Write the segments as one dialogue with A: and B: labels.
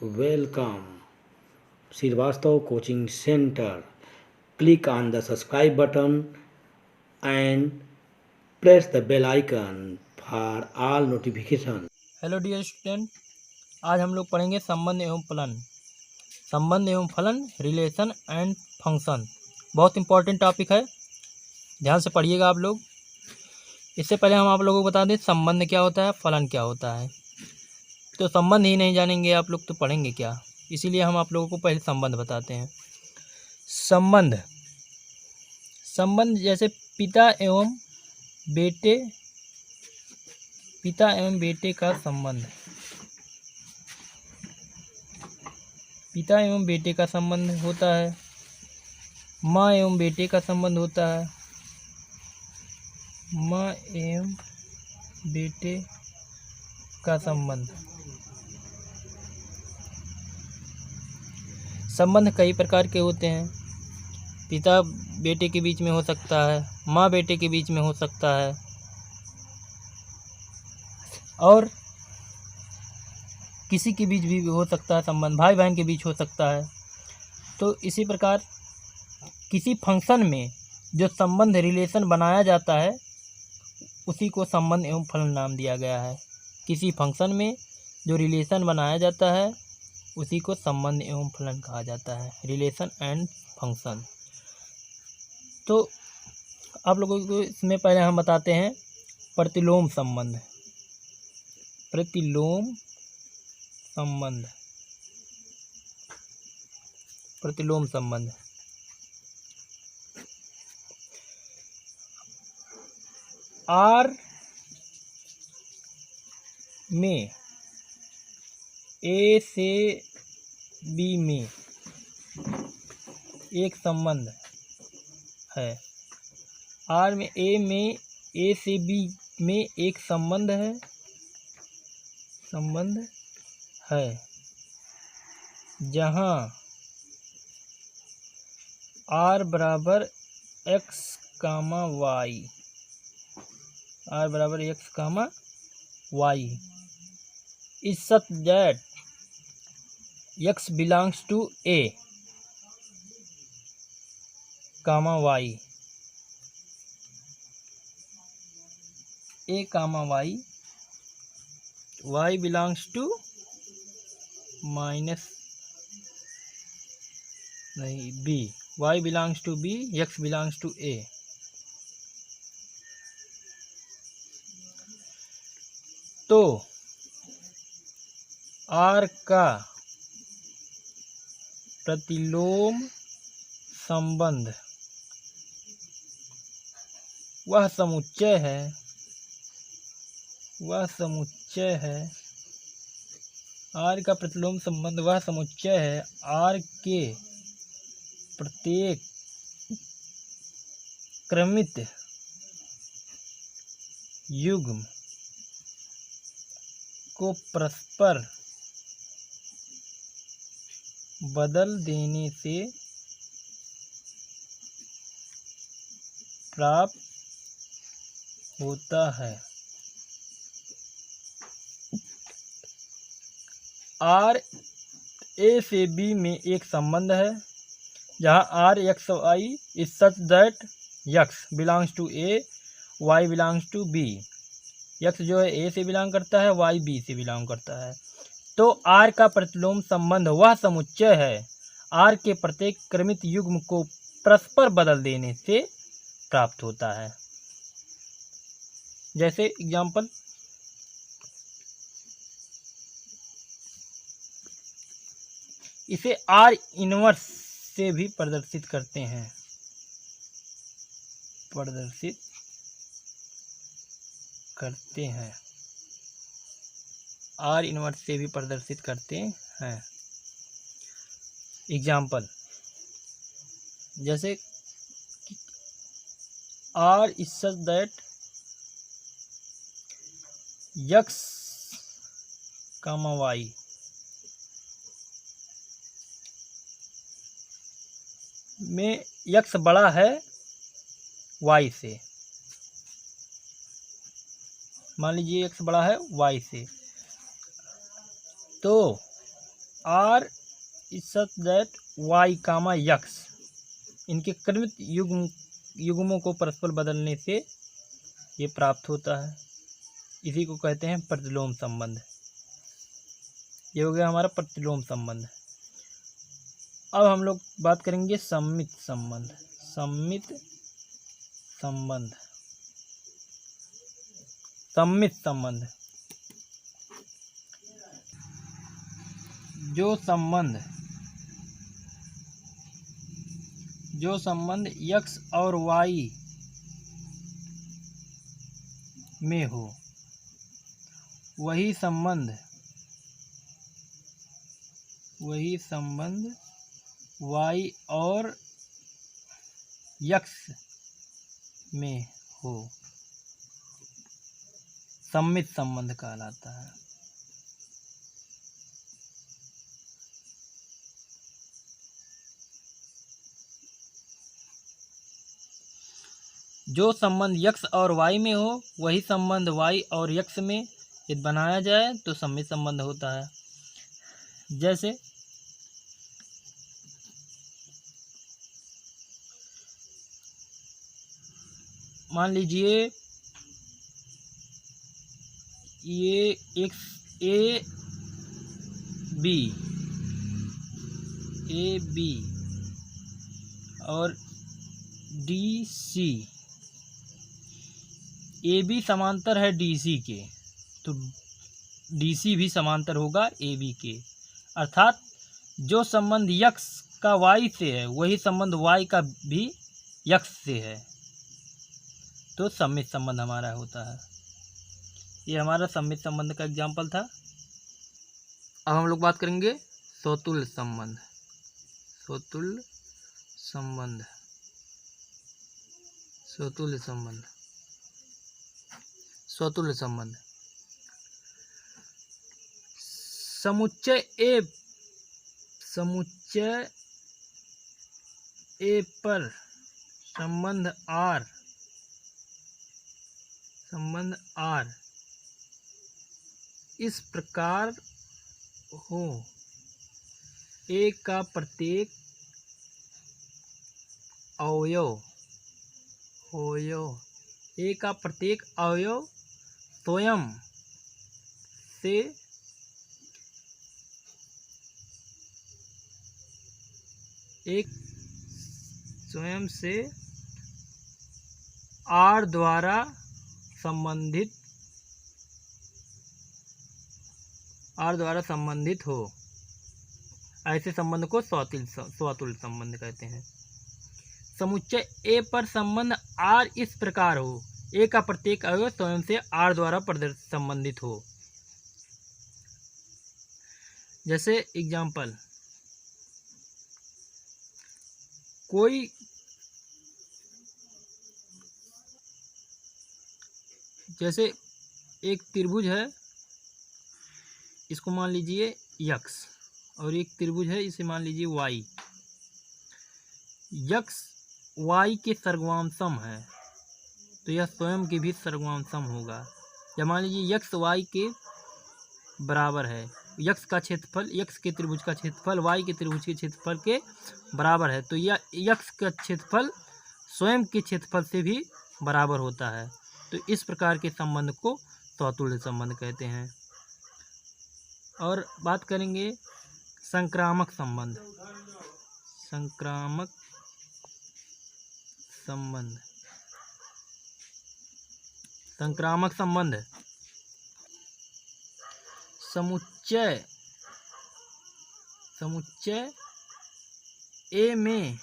A: Welcome, Srivastava Coaching Center. Click on the subscribe button and press the bell icon for all notifications.
B: Hello dear student, आज हम लोग पढ़ेंगे संबंध एवं फलन। संबंध एवं फलन, रिलेशन एंड फंक्शन। बहुत इंपॉर्टेंट टॉपिक है, ध्यान से पढ़िएगा आप लोग। इससे पहले हम आप लोगों को बता दें संबंध क्या होता है, फलन क्या होता है। तो संबंध ही नहीं जानेंगे आप लोग तो पढ़ेंगे क्या, इसीलिए हम आप लोगों को पहले संबंध बताते हैं। संबंध संबंध जैसे पिता एवं बेटे का संबंध, पिता एवं बेटे का संबंध होता है। माँ एवं बेटे का संबंध होता है। माँ एवं बेटे का संबंध। संबंध कई प्रकार के होते हैं। पिता बेटे के बीच में हो सकता है, माँ बेटे के बीच में हो सकता है, और किसी के बीच भी हो सकता है। संबंध भाई बहन के बीच हो सकता है। तो इसी प्रकार किसी फंक्शन में जो संबंध रिलेशन बनाया जाता है उसी को संबंध एवं फलन नाम दिया गया है। किसी फंक्शन में जो रिलेशन बनाया जाता है उसी को संबंध एवं फलन कहा जाता है, रिलेशन एंड फंक्शन। तो आप लोगों को इसमें पहले हम बताते हैं प्रतिलोम संबंध। प्रतिलोम संबंध, प्रतिलोम संबंध। आर में ए से बी में एक संबंध है। आर में ए से बी में एक संबंध है, जहाँ आर बराबर एक्स कामा वाई, आर बराबर x comma y is such that x belongs to A comma y, A comma y, y belongs to B, y belongs to B, x belongs to A. तो R का प्रतिलोम संबंध वह समुच्चय है, are का प्रतिलोम संबंध वह समुच्चय है आर के प्रत्येक क्रमित युग्म को परस्पर बदल देने से प्राप्त होता है। आर ए से बी में एक संबंध है, जहाँ R X Y is such that x belongs to A, Y belongs to B. X जो है ए से बिलोंग करता है, वाई बी से बिलोंग करता है। तो आर का प्रतिलोम संबंध वह समुच्चय है आर के प्रत्येक क्रमित युग्म को परस्पर बदल देने से प्राप्त होता है। जैसे एग्जाम्पल, इसे आर इनवर्स से भी प्रदर्शित करते हैं, आर इनवर्स से भी प्रदर्शित करते हैं। एग्जाम्पल जैसे R is such that X comma Y में एक्स बड़ा है वाई से। मान लीजिए एक्स बड़ा है वाई से, तो R is such that Y comma X, इनके क्रमित युग्मों को परस्पर बदलने से ये प्राप्त होता है। इसी को कहते हैं प्रतिलोम संबंध। ये हो गया हमारा प्रतिलोम संबंध। अब हम लोग बात करेंगे सम्मित संबंध। सम्मित संबंध, सम्मित संबंध, जो संबंध x और y में हो, वही संबंध y और x में हो, सम्मित संबंध कहलाता है। जो संबंध x और y में हो, वही संबंध y और x में यदि बनाया जाए तो सम्मित संबंध होता है। जैसे मान लीजिए ये एक ए बी और डी सी, ए बी समांतर है डी सी के, तो डी सी भी समांतर होगा ए बी के। अर्थात जो संबंध x का y से है, वही संबंध y का भी x से है, तो सम्मित संबंध हमारा होता है। ये हमारा सम्मित संबंध का एग्जाम्पल था। अब हम लोग बात करेंगे स्वतुल्य संबंध। स्वतुल्य संबंध, स्वतुल्य संबंध, स्वतुल्य संबंध। समुच्चय ए पर संबंध R इस प्रकार हो, ए का प्रत्येक अवयव स्वयं से R द्वारा संबंधित हो, ऐसे संबंध को स्वतुल्य संबंध कहते हैं। समुच्चय ए पर संबंध R इस प्रकार हो, ए का प्रत्येक अवयव स्वयं से R द्वारा संबंधित हो। जैसे एग्जाम्पल, कोई जैसे एक त्रिभुज है, इसको मान लीजिए x, और एक त्रिभुज है, इसे मान लीजिए y। x y के सर्वांशम है, तो यह स्वयं के भी सर्वांशम होगा। या मान लीजिए x y के बराबर है, x का क्षेत्रफल, x के त्रिभुज का क्षेत्रफल y के त्रिभुज के क्षेत्रफल के बराबर है, तो यह x का क्षेत्रफल स्वयं के क्षेत्रफल से भी बराबर होता है। तो इस प्रकार के संबंध को स्वतुल्य संबंध कहते हैं। और बात करेंगे संक्रामक संबंध। संक्रामक संबंध, संक्रामक संबंध, समुच्चय ए में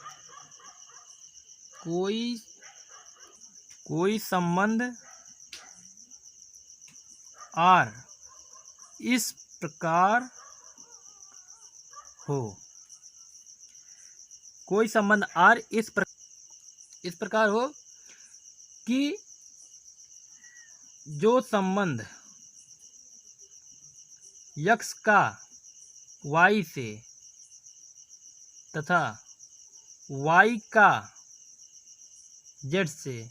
B: कोई संबंध R इस प्रकार हो, कोई संबंध R इस प्रकार हो कि जो संबंध x का y से तथा y का z से,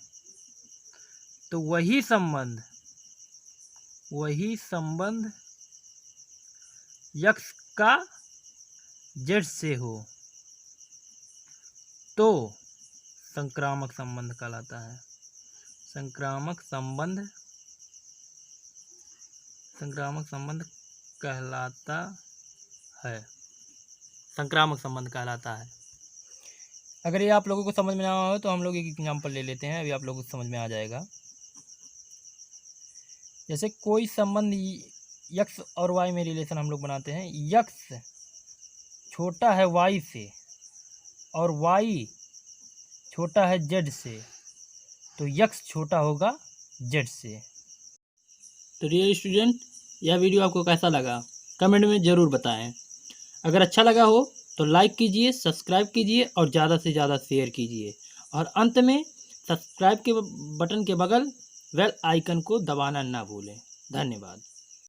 B: तो वही संबंध x का जेड से हो तो संक्रामक संबंध कहलाता है। संक्रामक संबंध कहलाता है। संक्रामक संबंध कहलाता है। अगर ये आप लोगों को समझ में ना आए तो हम लोग एक एग्जांपल ले लेते हैं, अभी आप लोगों को समझ में आ जाएगा। जैसे कोई संबंध यक्स और वाई में रिलेशन हम लोग बनाते हैं। यक्स छोटा है वाई से और वाई छोटा है जेड से, तो यक्स छोटा होगा जेड से। तो डियर स्टूडेंट, यह वीडियो आपको कैसा लगा कमेंट में ज़रूर बताएं। अगर अच्छा लगा हो तो लाइक कीजिए, सब्सक्राइब कीजिए और ज़्यादा से ज़्यादा शेयर कीजिए। और अंत में सब्सक्राइब के बटन के बगल बेल आइकन को दबाना ना भूलें। धन्यवाद।